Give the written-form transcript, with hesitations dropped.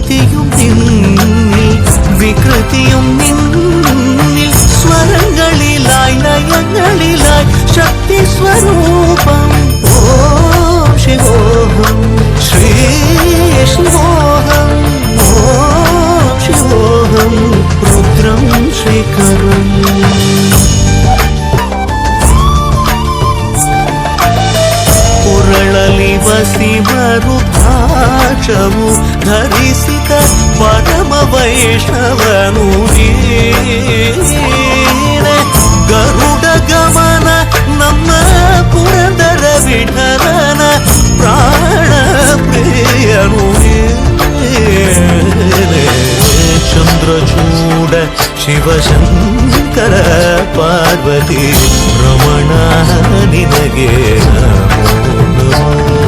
വികൃതിയും നിന്നിൽ വികൃതിയും നിന്നിൽ സ്വരങ്ങളിലായി ലയങ്ങളിലായി ശക്തി സ്വരൂപം ഓം ശിവോഹം ശ്രീ ശിവോഹം ഓം ശിവോഹം രുദ്രം ശ്രീകരം ವಸಿವರುದ್ರಾಕ್ಷವು ಧರಿಸಿದ ಪರಮ ವೈಷ್ಣವನು ಗರುಡ ಗಮನ ನಮ್ಮ ಪುರಂದರ ವಿಠಲನ ಪ್ರಾಣ ಪ್ರಿಯನು ಚಂದ್ರಚೂಡ ಶಿವಶಂಕರ ಪಾರ್ವತಿ ರಮಣ ನಿನಗೆ ನಮೋ ನಮೋ.